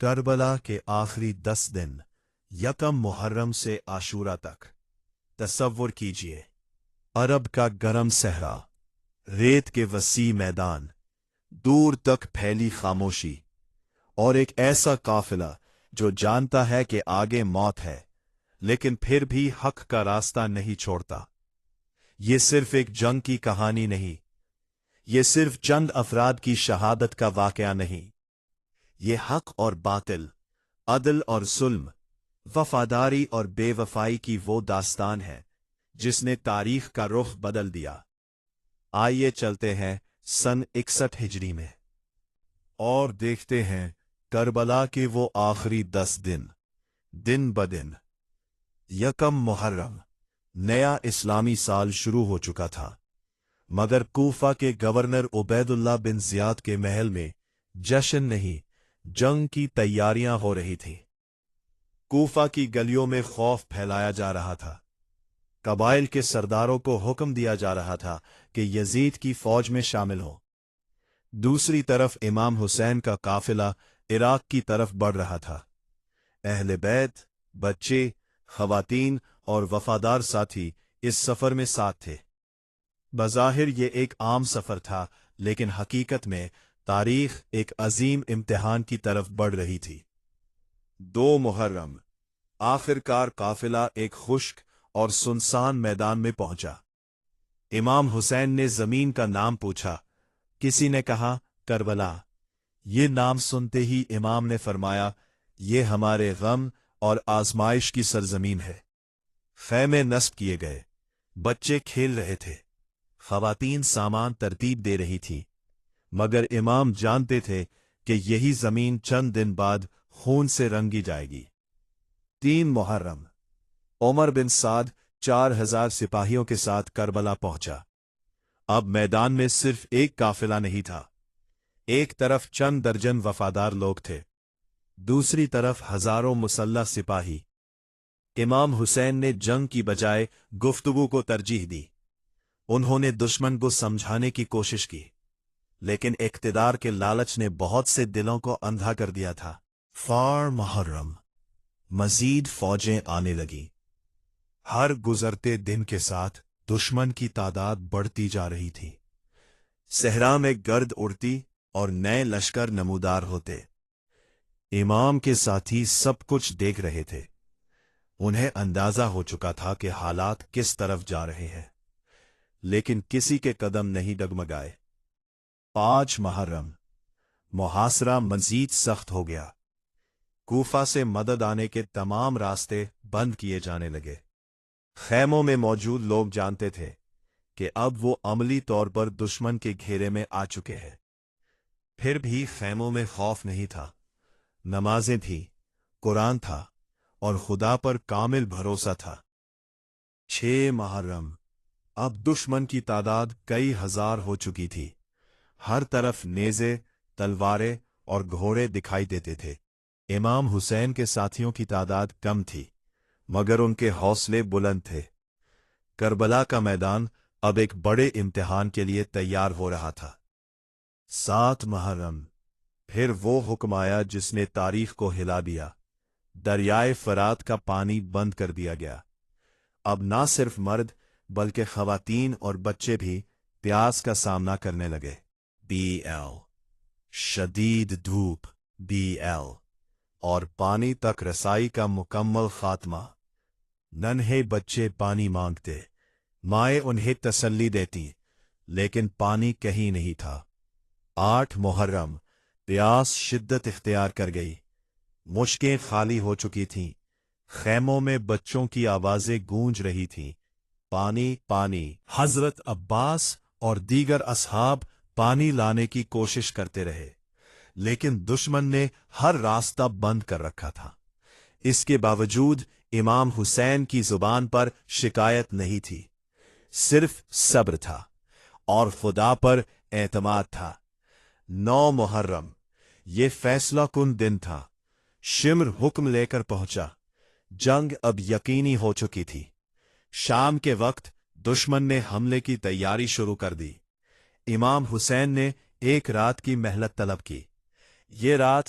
کربلا کے آخری 10 دن یکم محرم سے عاشورہ تک تصور کیجیے، عرب کا گرم صحرا، ریت کے وسیع میدان، دور تک پھیلی خاموشی، اور ایک ایسا قافلہ جو جانتا ہے کہ آگے موت ہے لیکن پھر بھی حق کا راستہ نہیں چھوڑتا۔ یہ صرف ایک جنگ کی کہانی نہیں، یہ صرف چند افراد کی شہادت کا واقعہ نہیں، یہ حق اور باطل، عدل اور ظلم، وفاداری اور بے وفائی کی وہ داستان ہے جس نے تاریخ کا رخ بدل دیا۔ آئیے چلتے ہیں سن 61 ہجری میں اور دیکھتے ہیں کربلا کے وہ آخری 10 دن، دن بدن۔ یکم محرم، نیا اسلامی سال شروع ہو چکا تھا، مگر کوفہ کے گورنر عبید اللہ بن زیاد کے محل میں جشن نہیں، جنگ کی تیاریاں ہو رہی تھیں۔ کوفہ کی گلیوں میں خوف پھیلایا جا رہا تھا، قبائل کے سرداروں کو حکم دیا جا رہا تھا کہ یزید کی فوج میں شامل ہو۔ دوسری طرف امام حسین کا قافلہ عراق کی طرف بڑھ رہا تھا۔ اہل بیت، بچے، خواتین اور وفادار ساتھی اس سفر میں ساتھ تھے۔ بظاہر یہ ایک عام سفر تھا، لیکن حقیقت میں تاریخ ایک عظیم امتحان کی طرف بڑھ رہی تھی۔ 2 محرم، آخرکار قافلہ ایک خشک اور سنسان میدان میں پہنچا۔ امام حسین نے زمین کا نام پوچھا۔ کسی نے کہا کربلا۔ یہ نام سنتے ہی امام نے فرمایا، یہ ہمارے غم اور آزمائش کی سرزمین ہے۔ خیمے نصب کیے گئے، بچے کھیل رہے تھے، خواتین سامان ترتیب دے رہی تھیں، مگر امام جانتے تھے کہ یہی زمین چند دن بعد خون سے رنگی جائے گی۔ 3 محرم، عمر بن سعد 4000 سپاہیوں کے ساتھ کربلا پہنچا۔ اب میدان میں صرف ایک قافلہ نہیں تھا، ایک طرف چند درجن وفادار لوگ تھے، دوسری طرف ہزاروں مسلح سپاہی۔ امام حسین نے جنگ کی بجائے گفتگو کو ترجیح دی۔ انہوں نے دشمن کو سمجھانے کی کوشش کی، لیکن اقتدار کے لالچ نے بہت سے دلوں کو اندھا کر دیا تھا۔ 4 محرم، مزید فوجیں آنے لگیں۔ ہر گزرتے دن کے ساتھ دشمن کی تعداد بڑھتی جا رہی تھی۔ صحرا میں گرد اڑتی اور نئے لشکر نمودار ہوتے۔ امام کے ساتھی سب کچھ دیکھ رہے تھے، انہیں اندازہ ہو چکا تھا کہ حالات کس طرف جا رہے ہیں، لیکن کسی کے قدم نہیں ڈگمگائے۔ 5 محرم، محاصرہ مزید سخت ہو گیا۔ کوفہ سے مدد آنے کے تمام راستے بند کیے جانے لگے۔ خیموں میں موجود لوگ جانتے تھے کہ اب وہ عملی طور پر دشمن کے گھیرے میں آ چکے ہیں۔ پھر بھی خیموں میں خوف نہیں تھا، نمازیں تھیں، قرآن تھا اور خدا پر کامل بھروسہ تھا۔ 6 محرم، اب دشمن کی تعداد کئی ہزار ہو چکی تھی۔ ہر طرف نیزے، تلواریں اور گھوڑے دکھائی دیتے تھے۔ امام حسین کے ساتھیوں کی تعداد کم تھی، مگر ان کے حوصلے بلند تھے۔ کربلا کا میدان اب ایک بڑے امتحان کے لیے تیار ہو رہا تھا۔ 7 محرم، پھر وہ حکم آیا جس نے تاریخ کو ہلا دیا۔ دریائے فرات کا پانی بند کر دیا گیا۔ اب نہ صرف مرد بلکہ خواتین اور بچے بھی پیاس کا سامنا کرنے لگے۔ BL، شدید دھوپ، BL، اور پانی تک رسائی کا مکمل خاتمہ۔ ننھے بچے پانی مانگتے، مائیں انہیں تسلی دیتی، لیکن پانی کہیں نہیں تھا۔ 8 محرم، پیاس شدت اختیار کر گئی، مشکیں خالی ہو چکی تھیں، خیموں میں بچوں کی آوازیں گونج رہی تھیں، پانی پانی۔ حضرت عباس اور دیگر اصحاب پانی لانے کی کوشش کرتے رہے، لیکن دشمن نے ہر راستہ بند کر رکھا تھا۔ اس کے باوجود امام حسین کی زبان پر شکایت نہیں تھی، صرف صبر تھا اور خدا پر اعتماد تھا۔ 9 محرم، یہ فیصلہ کن دن تھا۔ شمر حکم لے کر پہنچا، جنگ اب یقینی ہو چکی تھی۔ شام کے وقت دشمن نے حملے کی تیاری شروع کر دی۔ امام حسین نے ایک رات کی مہلت طلب کی۔ یہ رات